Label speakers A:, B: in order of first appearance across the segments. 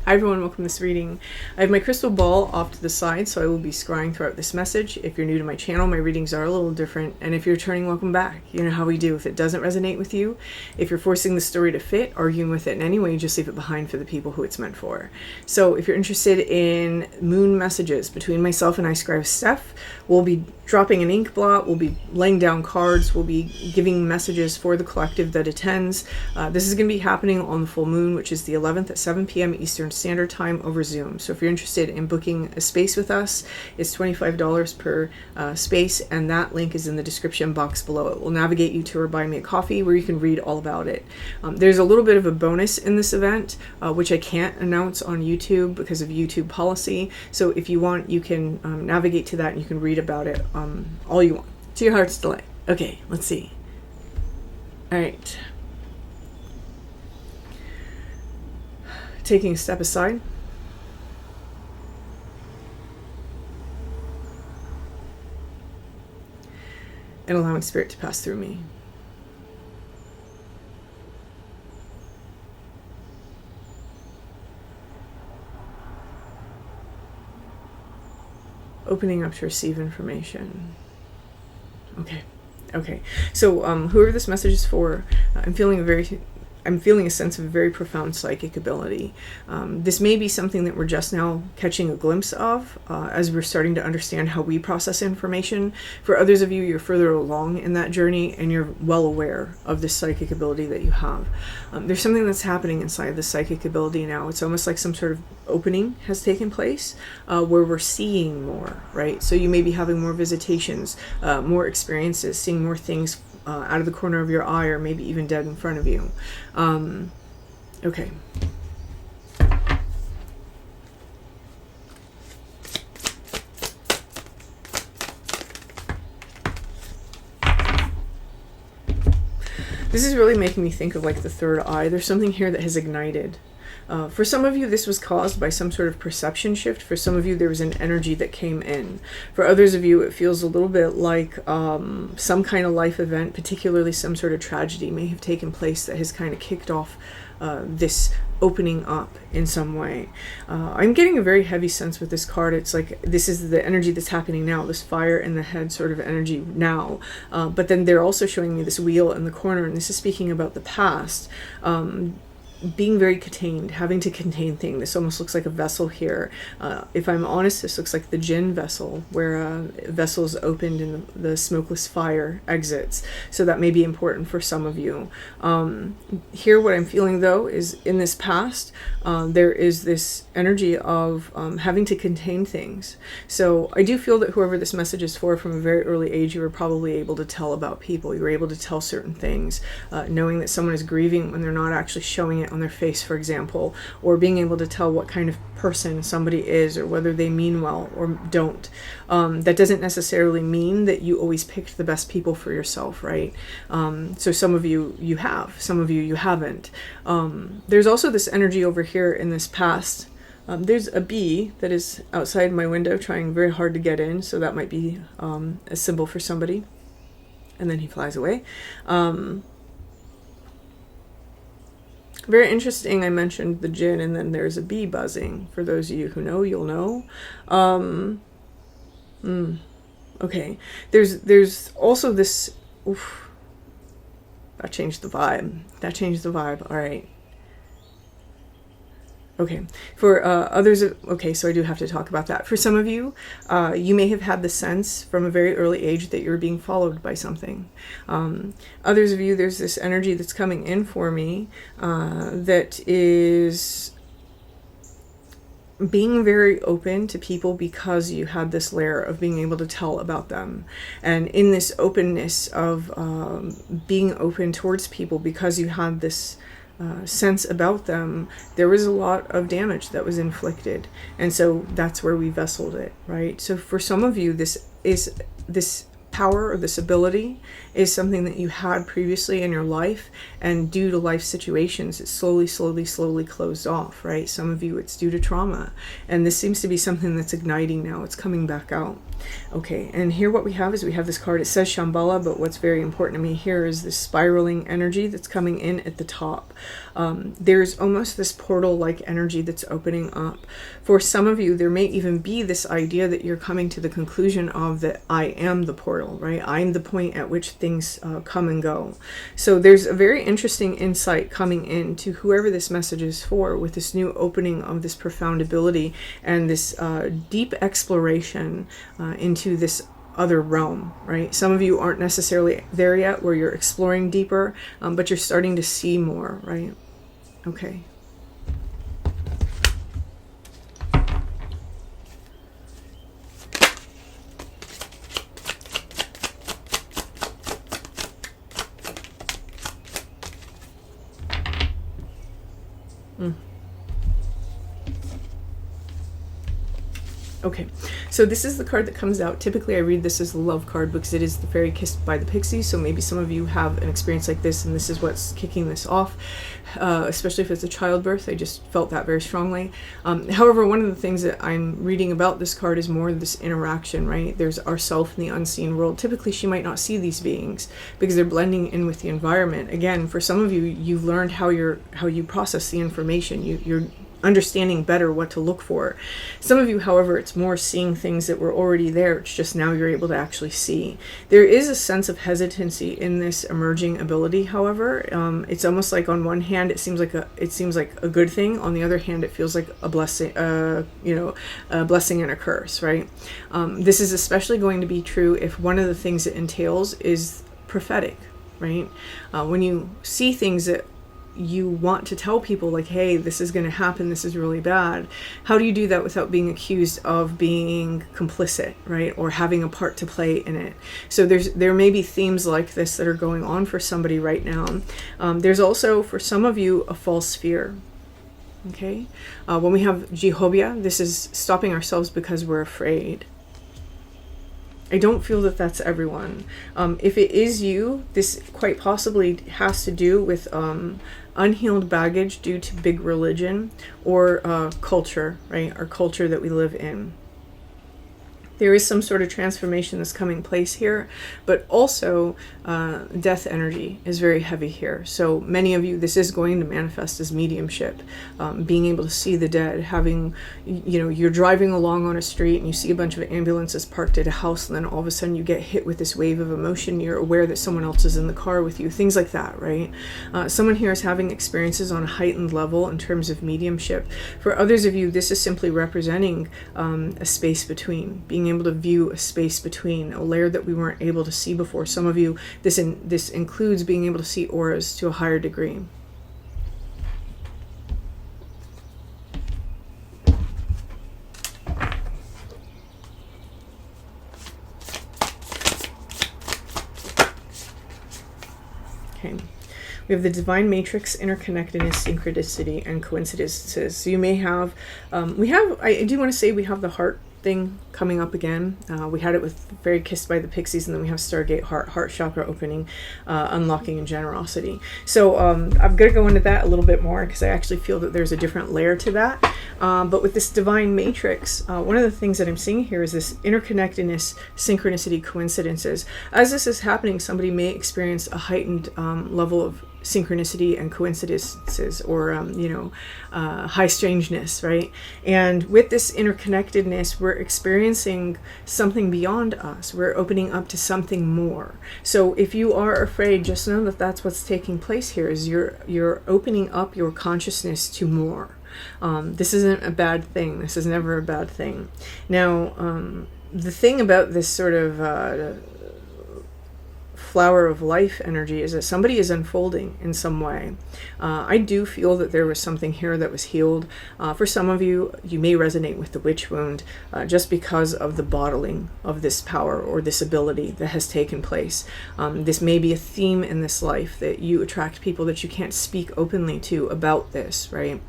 A: Hi everyone, welcome to this reading. I have my crystal ball off to the side, so I will be scrying throughout this message. If you're new to my channel, my readings are a little different, and if you're returning, welcome back. You know how we do. If it doesn't resonate with you, if you're forcing the story to fit, arguing with it in any way, just leave it behind for the people who it's meant for. So if you're interested in moon messages between myself and I Scribe Steph, we'll be dropping an ink blot, we'll be laying down cards, we'll be giving messages for the collective that attends. This is going to be happening on the full moon, which is the 11th at 7 p.m. Eastern Standard Time over Zoom. So if you're interested in booking a space with us, it's $25 per space, and that link is in the description box below. It will navigate you to our Buy Me a Coffee, where you can read all about it. There's a little bit of a bonus in this event, which I can't announce on YouTube because of YouTube policy. So if you want, you can navigate to that and you can read about it all you want, to your heart's delight. Okay, let's see. All right. Taking a step aside. And allowing spirit to pass through me. Opening up to receive information. Okay. So whoever this message is for, I'm feeling a sense of a very profound psychic ability. This may be something that we're just now catching a glimpse of as we're starting to understand how we process information. For others of you, you're further along in that journey and you're well aware of this psychic ability that you have. There's something that's happening inside the psychic ability now. It's almost like some sort of opening has taken place where we're seeing more, right? So you may be having more visitations, more experiences, seeing more things out of the corner of your eye, or maybe even dead in front of you. Okay. This is really making me think of like the third eye. There's something here that has ignited. For some of you, this was caused by some sort of perception shift. For some of you, there was an energy that came in. For others of you, it feels a little bit like some kind of life event, particularly some sort of tragedy may have taken place that has kind of kicked off this opening up in some way. I'm getting a very heavy sense with this card. It's like this is the energy that's happening now, this fire in the head sort of energy now. But then they're also showing me this wheel in the corner, and this is speaking about the past. Being very contained, having to contain things. This almost looks like a vessel here. If I'm honest, this looks like the gin vessel, where a vessel is opened and the smokeless fire exits. So that may be important for some of you. Here, what I'm feeling though is in this past, there is this energy of having to contain things. So I do feel that whoever this message is for, from a very early age, you were probably able to tell about people. You were able to tell certain things, knowing that someone is grieving when they're not actually showing it on their face, for example, or being able to tell what kind of person somebody is, or whether they mean well or don't. That doesn't necessarily mean that you always picked the best people for yourself, right? So some of you have, some of you haven't. There's also this energy over here in this past. There's a bee that is outside my window trying very hard to get in, so that might be a symbol for somebody. And then he flies away. Very interesting. I mentioned the gin, and then there's a bee buzzing. For those of you who know, you'll know. Okay. There's also this. Oof, that changed the vibe. All right. Okay, for others, okay, so I do have to talk about that. For some of you, you may have had the sense from a very early age that you're being followed by something. Others of you, there's this energy that's coming in for me that is being very open to people because you had this layer of being able to tell about them. And in this openness of being open towards people because you had this sense about them, there was a lot of damage that was inflicted, and so that's where we vesseled it, right? So for some of you, this power or this ability is something that you had previously in your life, and due to life situations, it slowly closed off, right? Some of you, it's due to trauma, and this seems to be something that's igniting now. It's coming back out. Okay, and here what we have is we have this card. It says Shambhala, but what's very important to me here is this spiraling energy that's coming in at the top. There's almost this portal-like energy that's opening up. For some of you, there may even be this idea that you're coming to the conclusion of that I am the portal, right? I'm the point at which things come and go. So there's a very interesting insight coming in to whoever this message is for, with this new opening of this profound ability and this deep exploration into this other realm, right? Some of you aren't necessarily there yet where you're exploring deeper, but you're starting to see more, right? Okay. Okay, so this is the card that comes out. Typically I read this as the love card because it is the fairy kissed by the pixies, so maybe some of you have an experience like this and this is what's kicking this off, especially if it's a childbirth. I just felt that very strongly. However, one of the things that I'm reading about this card is more this interaction, right? There's ourself in the unseen world. Typically she might not see these beings because they're blending in with the environment. Again, for some of you, you've learned how you process the information. You're understanding better what to look for. Some of you, however, it's more seeing things that were already there. It's just now you're able to actually see. There is a sense of hesitancy in this emerging ability, however. It's almost like on one hand it seems like a good thing. On the other hand, it feels like a blessing, a blessing and a curse, right? This is especially going to be true if one of the things it entails is prophetic, right? When you see things that you want to tell people, like, hey, this is going to happen, this is really bad. How do you do that without being accused of being complicit, right? Or having a part to play in it? So there may be themes like this that are going on for somebody right now. There's also, for some of you, a false fear. Okay? When we have Jehovah, this is stopping ourselves because we're afraid. I don't feel that that's everyone. If it is you, this quite possibly has to do with unhealed baggage due to big religion or culture, right? Our culture that we live in. There is some sort of transformation that's coming place here, but also death energy is very heavy here. So many of you, this is going to manifest as mediumship, being able to see the dead, having, you're driving along on a street and you see a bunch of ambulances parked at a house, and then all of a sudden you get hit with this wave of emotion. You're aware that someone else is in the car with you, things like that, right? Someone here is having experiences on a heightened level in terms of mediumship. For others of you, this is simply representing a space between, being able to view a space between, a layer that we weren't able to see before. Some of you, this includes being able to see auras to a higher degree. Okay. We have the divine matrix, interconnectedness, synchronicity, and coincidences. So you may have, I do want to say we have the heart thing coming up again. We had it with Fairy Kissed by the Pixies, and then we have Stargate heart chakra opening, unlocking, and generosity. So I'm going to go into that a little bit more because I actually feel that there's a different layer to that. But with this divine matrix, one of the things that I'm seeing here is this interconnectedness, synchronicity, coincidences. As this is happening, somebody may experience a heightened level of synchronicity and coincidences, or high strangeness, right? And with this interconnectedness, we're experiencing something beyond us. We're opening up to something more. So if you are afraid, just know that that's what's taking place here, is you're opening up your consciousness to more. This isn't a bad thing. This is never a bad thing. Now, the thing about this sort of flower of life energy is that somebody is unfolding in some way. I do feel that there was something here that was healed. For some of you, you may resonate with the witch wound just because of the bottling of this power or this ability that has taken place. This may be a theme in this life, that you attract people that you can't speak openly to about this, right?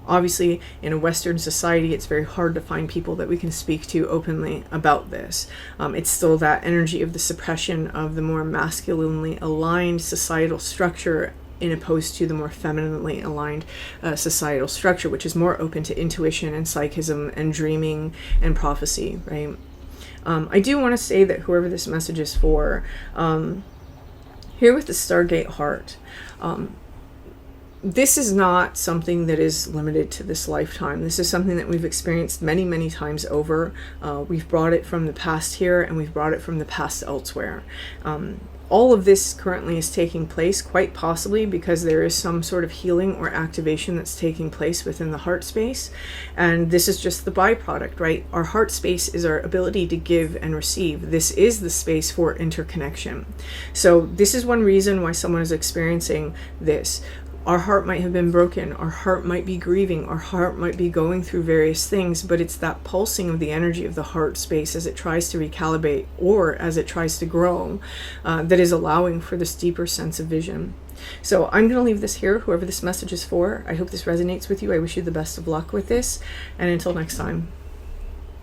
A: Obviously, in a Western society, it's very hard to find people that we can speak to openly about this. It's still that energy of the suppression of the more masculinely aligned societal structure, in opposed to the more femininely aligned societal structure, which is more open to intuition and psychism and dreaming and prophecy, right? I do want to say that whoever this message is for, here with the Stargate heart, this is not something that is limited to this lifetime. This is something that we've experienced many, many times over. We've brought it from the past here, and we've brought it from the past elsewhere. All of this currently is taking place, quite possibly because there is some sort of healing or activation that's taking place within the heart space. And this is just the byproduct, right? Our heart space is our ability to give and receive. This is the space for interconnection. So this is one reason why someone is experiencing this. Our heart might have been broken, our heart might be grieving, our heart might be going through various things, but it's that pulsing of the energy of the heart space as it tries to recalibrate or as it tries to grow that is allowing for this deeper sense of vision. So I'm going to leave this here, whoever this message is for. I hope this resonates with you. I wish you the best of luck with this, and until next time.